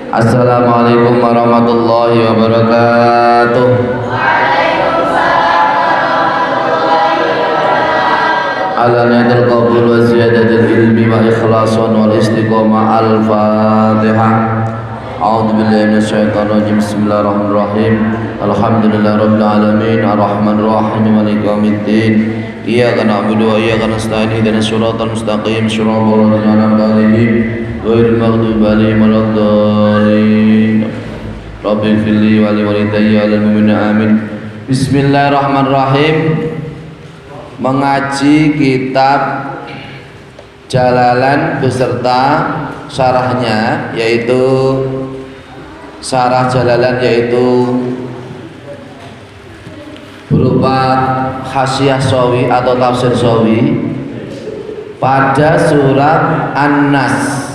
Assalamualaikum warahmatullahi wabarakatuh. Ala niyatil qabul wa ziyadatil ilmi wa ikhlasan wal istiqomah. Al-Fatihah. A'udzu billahi minasyaitonir rajim. Bismillahirrahmanirrahim. Alhamdulillahirabbil alamin arrahmanir rahim maliki yaumiddin. Iyyaka na'budu wa iyyaka nasta'in ihdinas siratal mustaqim shiratal ladzina an'amta 'alaihim ghairil maghdubi 'alaihim waladdallin. Rabbi ighfirli wa li walidayya wal mu'minina amin. Bismillahirrahmanirrahim. Mengaji kitab Jalalan beserta syarahnya, yaitu syarah Jalalan yaitu berupa Hasyiah Shawi atau tafsir Shawi pada surat An-Nas.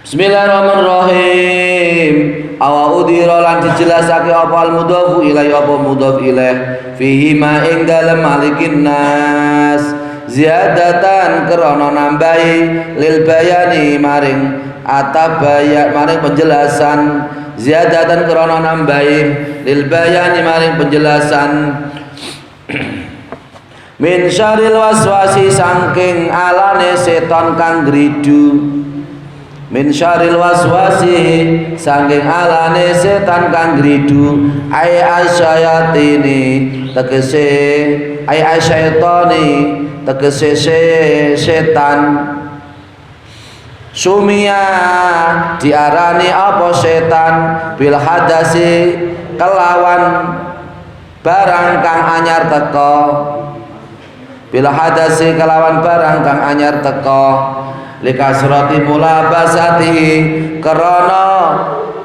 Bismillahirrahmanirrahim. Awa udhira lan dijelasake apa al-mudhafu ilaih apa mudhaf ilaih fihi ma ing dalem malikin nas ziyadatan krana nambahi lil bayani maring atabaya maring penjelasan ziyadatan krana nambahi lil bayani maring penjelasan min syarril waswasi saking alane setan kang gridu min syarril waswasi saking alane setan kang gridu ay asyayatini tegese ay asyaitani tegese setan sumia diarani apa setan bil hadasi kelawan barang kang anyar teko bil hadasi kelawan barang kang anyar teko likasrati mulabasati karena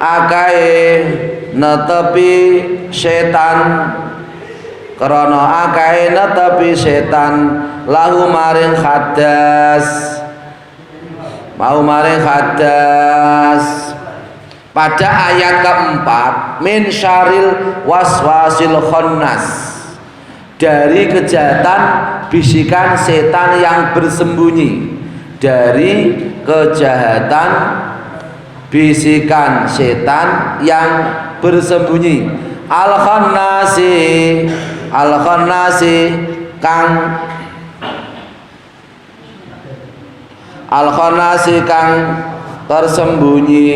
akai netepi setan karena akai netepi setan lahu maring hadas mau maring hadas. Pada ayat keempat min syaril waswasil khannas, dari kejahatan bisikan setan yang bersembunyi, dari kejahatan bisikan setan yang bersembunyi. Al-khannasi kang tersembunyi,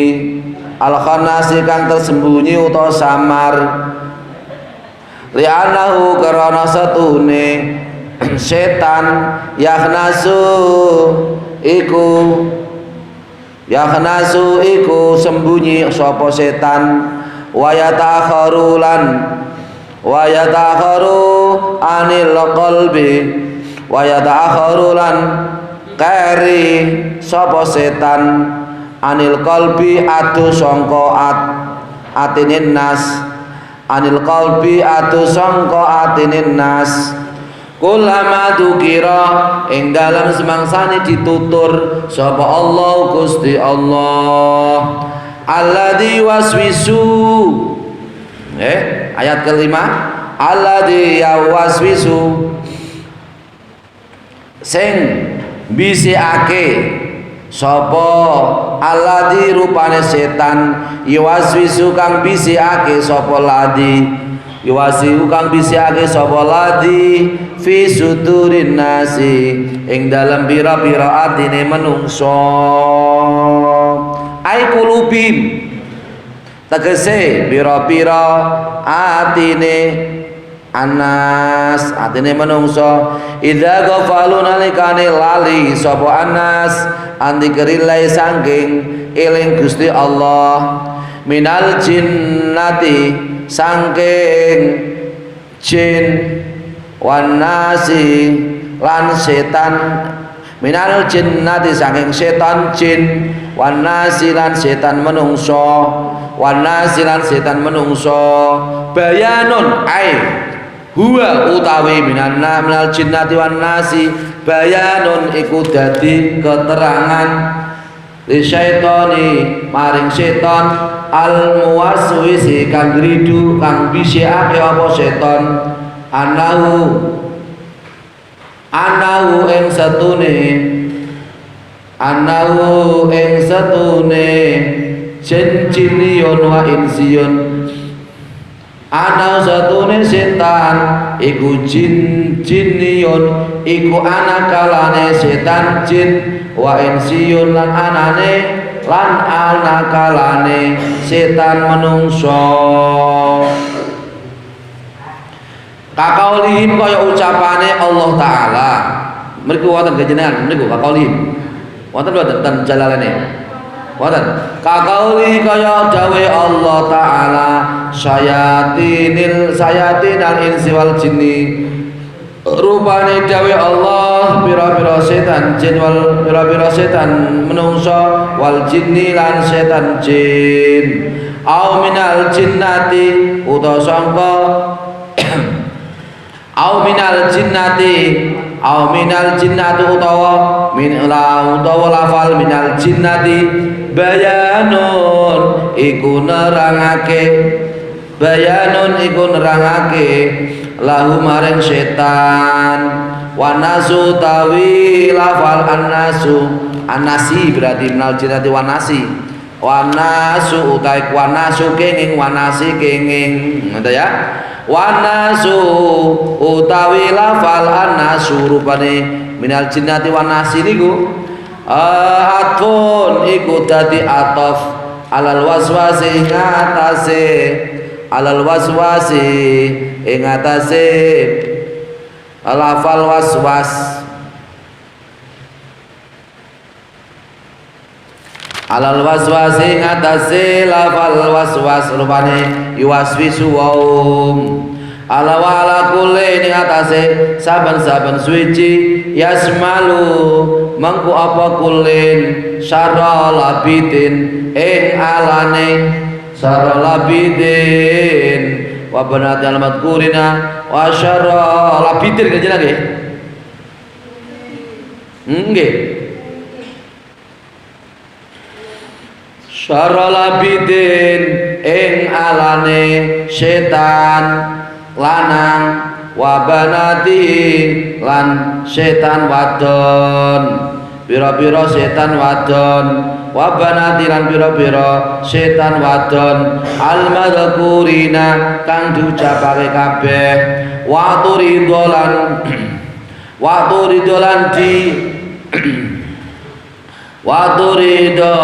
al-khannasi kang tersembunyi utawa samar li'annahu karana satune setan yakhnasu iku sembunyi sapa setan wa yatakharu anil qalbi wa yatakharu lan kari sapa setan anil qalbi atu sangka atinin nas anil qalbi atu sangka atinin nas kulama dukira ing dalam semangsane ditutur sapa Allah Gusti Allah alladzi waswisu ayat kelima alladzi yawaswisu sing bisikake sapa alladzi rupane setan yuwaswisu kang bisikake sapa ladi yuwasiu kang bisikake sapa ladi fi sudurin nasi ing dalam pira-pira atine menungso ai kulubim tegese pira-pira atine anas atine menungso idza ghafalu nalikane lali sapa anas andzikrillah saking eling Gusti Allah minal jinnati saking jin wan nasi lan setan minal jinnati saking setan jin wan nasi lan setan menungso wan nasi lan setan menungso bayanun ai huwa utawi minal jinnati wan nasi bayanun iku dadi keterangan li syaitani maring setan al muwaswisi kang gridu kang bisikake apa setan anahu ing satune jinniyun wa insiyun ana satune setan iku jinniyun iku ana kalane setan jin wa insiyun lan ana kalane setan menungso kakaulihim kaya ucapane Allah Ta'ala mriku wonten kejenengan mriku kakaulihim wonten ten jalalane wonten kakauli kaya dawe Allah Ta'ala sayatinal insi wal jinni rupane dawe Allah pira-pira setan jin wal pira-pira setan menungso wal jinni lan setan jin au minal jinnati utawa sangka au minal jinnati utawa lafal minal jinnati bayanun iku nerangake lahu maring setan wanasu tawi lafal annasi berarti minal jinnati wanasu utai wanasu kenging wanasi kenging ngono ya wanasu utawi lafal anasu rupane minal jinnati wanasi niku atun iku dadi atof alal waswasi ing atase lafal waswas alal waswasi ngatasi lafal waswas rupane yuwaswisu waum ala wala kulli ning atase saben-saben suci yasmalu mangku apa kulin syarra labidin ing alane syarra labidin wa banatil madkurina wa syarra labidin kaje lagi nggih syarra labidin ing alane setan lanang wa banati lan setan wadon pira-pira setan wadon wa banati lan pira-pira setan wadon al madkurina kang diucapake kabeh wa turidolan di wa turida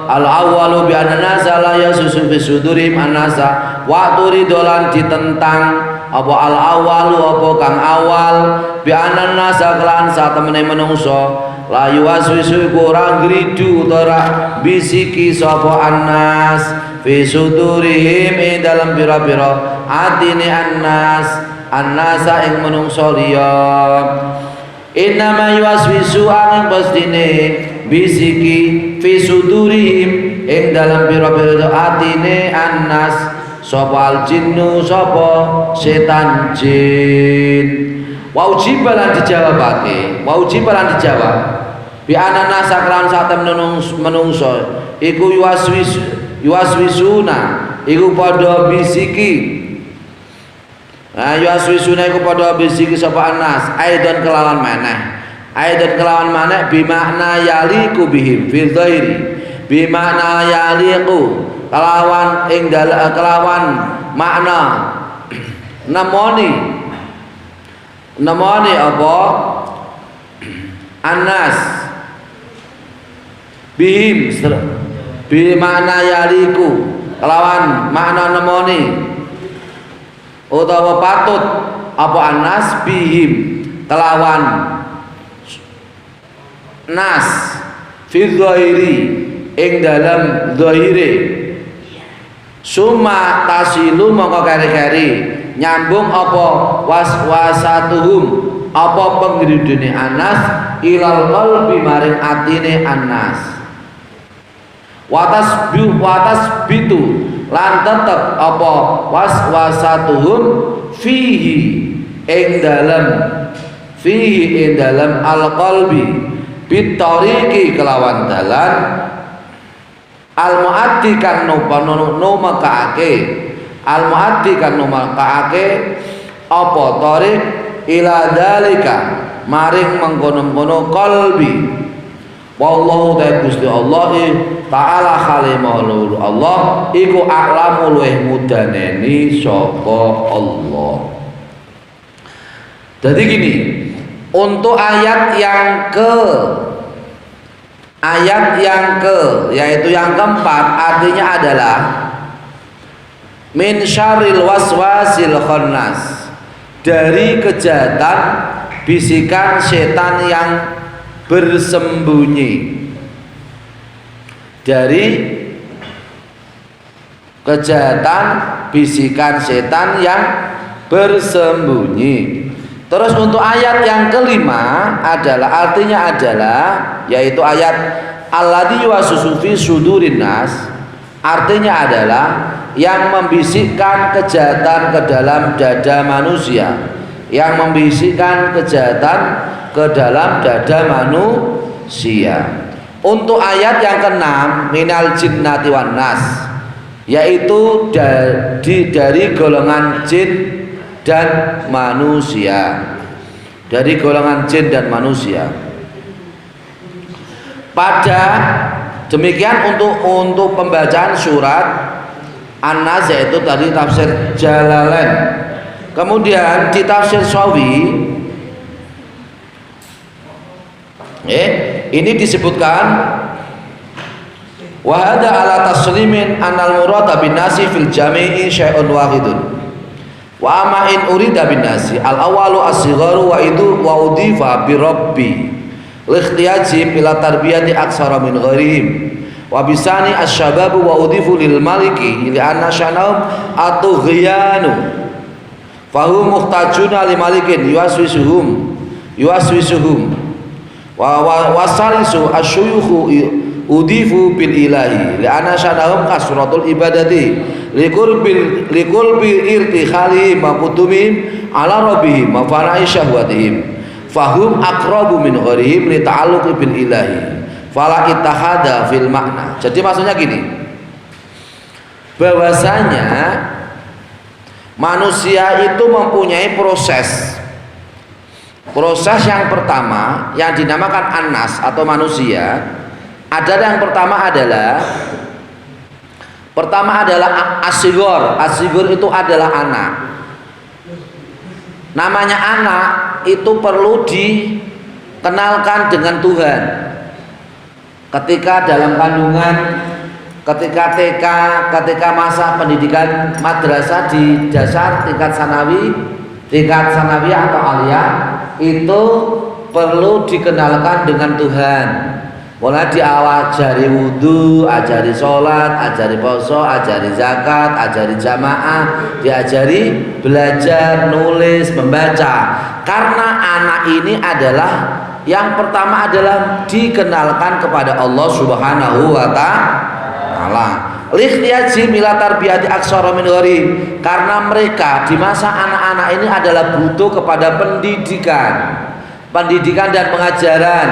al awwalu bi annasa la yasusu fi sudurim annasa wa turidolan ditentang apa al awalu apa kang awal bi annasa kelan satemene menungso la yuwaswisu ora ngridu ora bisiki sapa annas fi sudurihim ing dalam pira-pira atine annasa ing menungso liya innama yuwaswisu angin pastine bisiki fi sudurihim ing dalam pira-pira atine annas sapa al jinnu sapa setan jin wa ujibalan dijawabake bi anana sakran satem menungso iku yuwaswisuna iku padha bisiki yuwaswisuna iku padha bisiki sapa anas aidan kelawan maneh bimakna yaliku bihim fil dhairi bimakna yaliku kelawan ing kelawan makna nemoni apa anas bihim bimakna yaliku kelawan makna nemoni utawa patut apa anas bihim kelawan nas fi dhahiri ing dalam dhahire summa tasilu mongko kari-kari nyambung apa waswasatuhum apa penggerudune anas ilal qalbi maring atine anas watas bitu lan tetep apa waswasatuhum fihi ing dalam al qalbi bitariqi kelawan dalan al muaddi kan numakaake apa tariq ila dalika maring mengkono-kono qalbi wallahu ta Gusti Allah taala khalimul Allah iku a'lamu luweh mudaneni saka Allah. Jadi gini, untuk ayat yang yaitu yang keempat, artinya adalah min syarril waswasil khannas, dari kejahatan bisikan setan yang bersembunyi, dari kejahatan bisikan setan yang bersembunyi. Terus untuk ayat yang kelima adalah, artinya adalah, yaitu ayat alladzi yuwaswisu fi sudurin nas, artinya adalah yang membisikkan kejahatan ke dalam dada manusia, yang membisikkan kejahatan ke dalam dada manusia. Untuk ayat yang keenam, minal jinnati wan nas, yaitu dari golongan jin dan manusia, dari golongan jin dan manusia. Pada demikian untuk pembacaan surat An-Nas, yaitu tadi tafsir Jalalain. Kemudian di tafsir Sawi ini disebutkan wa hadza ala taslimin anal murada bin nasi fil jami'i syai'un wahidun wa amma in urida bin nasi al awalu as-sigharu wa udhifa bi rabbi likhtiyajim ila tarbiyati aksara min ghairihim wa bisani asy-syababu wa udhifu lil maliki li anna syanahum atughyanu fahum muhtajuna li malikin yuwaswisuhum wa wasalisu asyuyukhu udhifu bil ilahi li anna syanahum kasratul ibadati liqurbi irtikhali maqtumim ala rabbihim wa fara'i syahwatihim fahum aqrabu min ghairihim li ta'alluqi bil ilahi fala ittahada fil makna. Jadi maksudnya gini, bahwasanya manusia itu mempunyai proses yang pertama yang dinamakan an-nas atau manusia. Yang pertama adalah as-sighar. As-sighar itu adalah anak. Namanya anak itu perlu dikenalkan dengan Tuhan. Ketika dalam kandungan, ketika TK, ketika masa pendidikan madrasah di dasar tingkat sanawi atau aliyah, itu perlu dikenalkan dengan Tuhan. Mulai diajari wudhu, ajari sholat, ajari poso, ajari zakat, ajari jamaah, diajari belajar, nulis, membaca. Karena anak ini adalah yang pertama adalah dikenalkan kepada Allah Subhanahu wa ta'ala. Likhtiyajim ila tarbiyati aksara min ghairi, karena mereka di masa anak-anak ini adalah butuh kepada pendidikan dan pengajaran.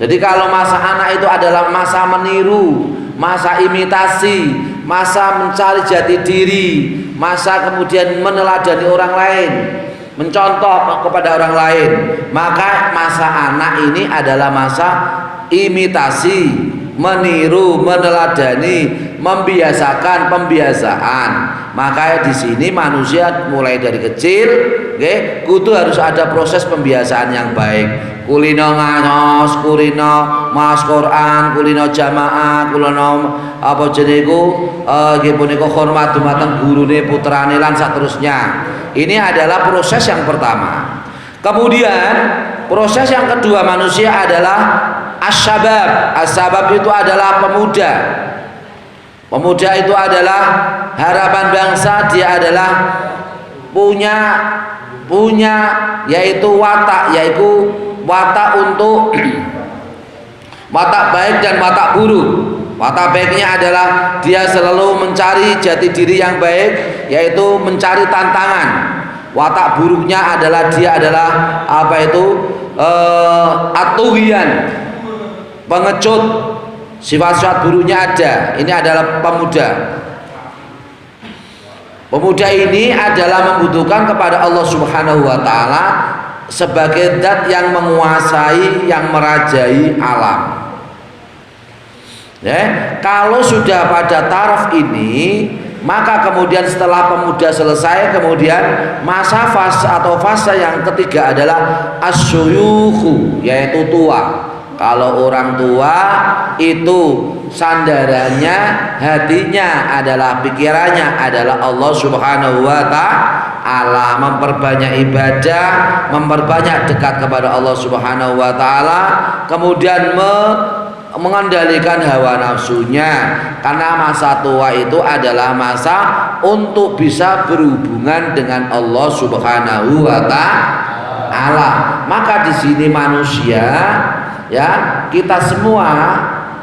Jadi kalau masa anak itu adalah masa meniru, masa imitasi, masa mencari jati diri, masa kemudian meneladani orang lain, mencontoh kepada orang lain, maka masa anak ini adalah masa imitasi, meniru, meneladani, membiasakan pembiasaan. Maka di sini manusia mulai dari kecil, kudu harus ada proses pembiasaan yang baik. Kulino nganos, kulino mas Quran, kulino jamaah, kulino apa jeniku, punika hormat dumateng gurune putrane lan saterusnya. Ini adalah proses yang pertama. Kemudian proses yang kedua manusia adalah as-syabab. As-syabab itu adalah pemuda. Pemuda itu adalah harapan bangsa. Dia adalah punya yaitu watak untuk watak baik dan watak buruk. Watak baiknya adalah dia selalu mencari jati diri yang baik, yaitu mencari tantangan. Watak buruknya adalah dia adalah atuhian, pengecut. Sifat-sifat buruknya ada. Ini adalah pemuda. Pemuda ini adalah membutuhkan kepada Allah Subhanahu wa ta'ala sebagai zat yang menguasai, yang merajai alam. Ya, kalau sudah pada taraf ini, maka kemudian setelah pemuda selesai, kemudian masa fase atau fase yang ketiga adalah asyuyukhu, yaitu tua. Kalau orang tua itu sandarannya, hatinya adalah, pikirannya adalah Allah Subhanahu wa ta'ala, memperbanyak ibadah, memperbanyak dekat kepada Allah Subhanahu wa ta'ala, kemudian mengendalikan hawa nafsunya, karena masa tua itu adalah masa untuk bisa berhubungan dengan Allah Subhanahu wa ta'ala. Maka di sini manusia, ya, kita semua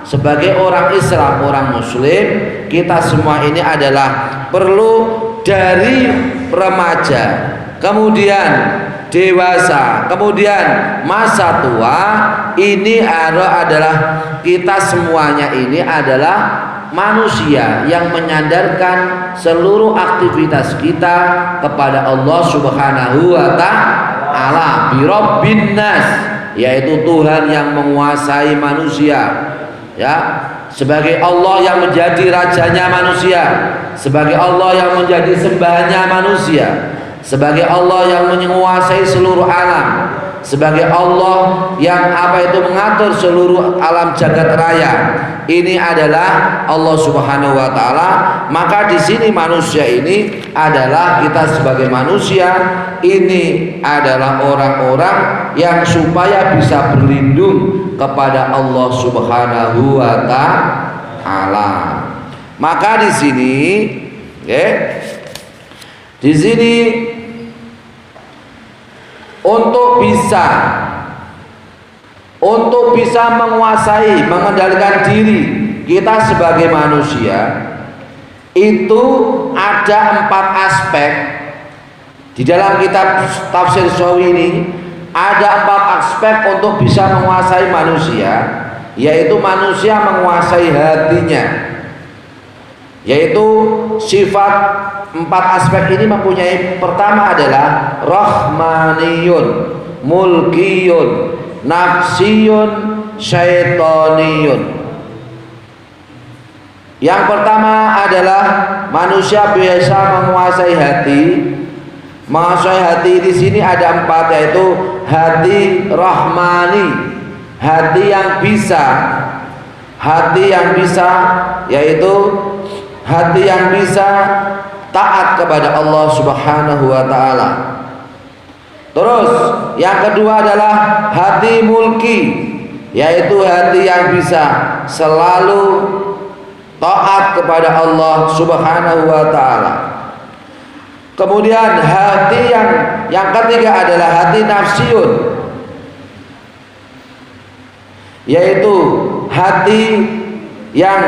sebagai orang Islam, orang Muslim, kita semua ini adalah perlu dari remaja, kemudian dewasa, kemudian masa tua. Ini adalah kita semuanya ini adalah manusia yang menyandarkan seluruh aktivitas kita kepada Allah Subhanahu wa ta'ala, bi Rabbin nas, yaitu Tuhan yang menguasai manusia, ya, sebagai Allah yang menjadi rajanya manusia, sebagai Allah yang menjadi sembahannya manusia, sebagai Allah yang menguasai seluruh alam, sebagai Allah yang mengatur seluruh alam jagat raya. Ini adalah Allah Subhanahu wa ta'ala. Maka di sini manusia ini adalah, kita sebagai manusia ini adalah orang-orang yang supaya bisa berlindung kepada Allah Subhanahu wa ta'ala. Maka di sini, di sini untuk bisa menguasai, mengendalikan diri kita sebagai manusia, itu ada 4 aspek. Di dalam kitab Tafsir Shawi ini ada 4 aspek untuk bisa menguasai manusia, yaitu manusia menguasai hatinya, yaitu sifat 4 aspek ini mempunyai, pertama adalah rahmaniyun, mulkiyun, nafsiyun, syaitoniyun. Yang pertama adalah manusia biasa menguasai hati. Menguasai hati di sini ada 4, yaitu hati rahmani, hati yang bisa, yaitu hati yang bisa taat kepada Allah Subhanahu wa ta'ala. Terus yang kedua adalah hati mulki, yaitu hati yang bisa selalu taat kepada Allah Subhanahu wa ta'ala. Kemudian hati yang ketiga adalah hati nafsiyun, yaitu hati yang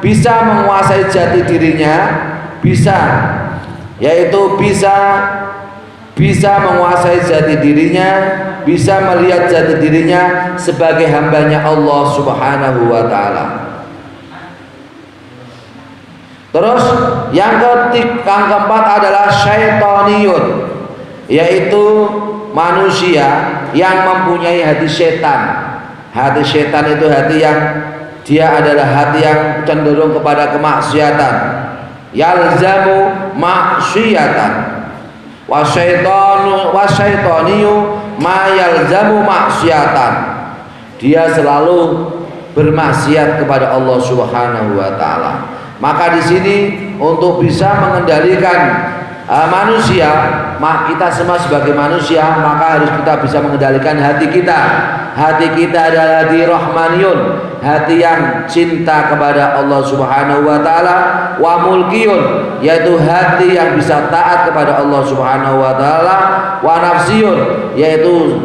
bisa menguasai jati dirinya, bisa menguasai jati dirinya, bisa melihat jati dirinya sebagai hambanya Allah Subhanahu wa ta'ala. Terus yang keempat adalah syaitoniyun, yaitu manusia yang mempunyai hati setan. Hati setan itu hati yang dia adalah hati yang cenderung kepada kemaksiatan, yalzamu maksiatan, wasyaitoniyu ma yalzamu maksiatan. Dia selalu bermaksiat kepada Allah Subhanahu wa ta'ala. Maka di sini untuk bisa mengendalikan manusia, kita semua sebagai manusia, maka harus kita bisa mengendalikan hati kita. Hati kita adalah hati rahmaniyun, hati yang cinta kepada Allah Subhanahu wa ta'ala, wa mulkiyun, yaitu hati yang bisa taat kepada Allah Subhanahu wa ta'ala, wa nafsiyun, yaitu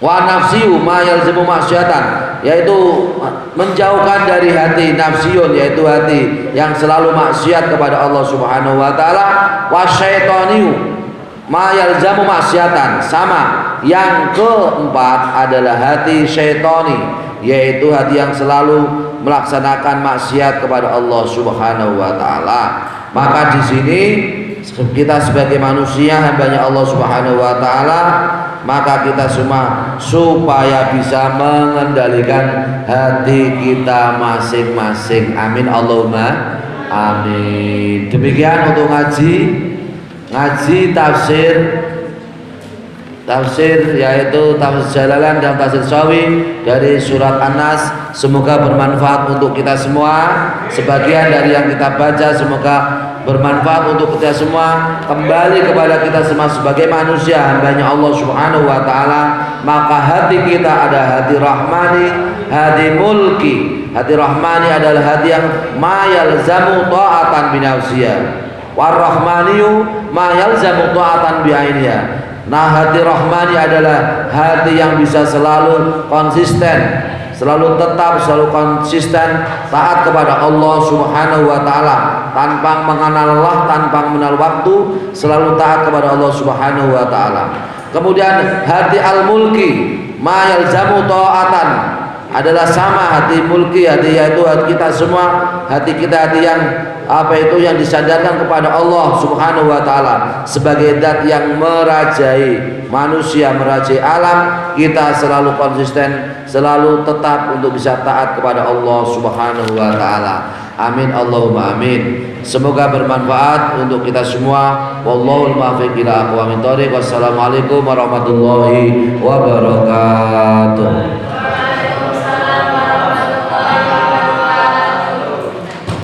wa nafsiyu ma yalzimu maksiatan, yaitu menjauhkan dari hati nafsiyun, yaitu hati yang selalu maksiat kepada Allah Subhanahu wa ta'ala, wa syaitoniyu ma yalzamu maksiatan. Sama, yang keempat adalah hati syaitoni, yaitu hati yang selalu melaksanakan maksiat kepada Allah Subhanahu wa ta'ala. Maka di sini kita sebagai manusia hambanya Allah Subhanahu wa taala, maka kita semua supaya bisa mengendalikan hati kita masing-masing. Amin Allahumma amin. Demikian untuk ngaji tafsir yaitu tafsir Jalalain dan tafsir Shawi dari surat An-Nas. Semoga bermanfaat untuk kita semua. Sebagian dari yang kita baca semoga bermanfaat untuk kita semua. Kembali kepada kita semua sebagai manusia hambanya Allah Subhanahu wa taala, maka hati kita ada hati rahmani, hati mulki. Hati rahmani adalah hati yang ma yalzamu ta'atan binafsiyah, war rahmaniyu ma yalzamu ta'atan bi'ainiha. Nah, hati rahmani adalah hati yang bisa selalu konsisten, selalu tetap, selalu konsisten taat kepada Allah Subhanahu wa taala, tanpa mengenal Allah, tanpa mengenal waktu, selalu taat kepada Allah Subhanahu wa taala. Kemudian hati al-mulki ma yalzamu ta'atan adalah sama hati mulki, hati yaitu hati kita semua, hati kita hati yang yang disandarkan kepada Allah Subhanahu wa taala sebagai zat yang merajai manusia, merajai alam. Kita selalu konsisten, selalu tetap untuk bisa taat kepada Allah Subhanahu wa taala. Amin Allahumma amin. Semoga bermanfaat untuk kita semua. Wallahul muwaffiq ila aqwamit thoriq. Wassalamualaikum warahmatullahi wabarakatuh.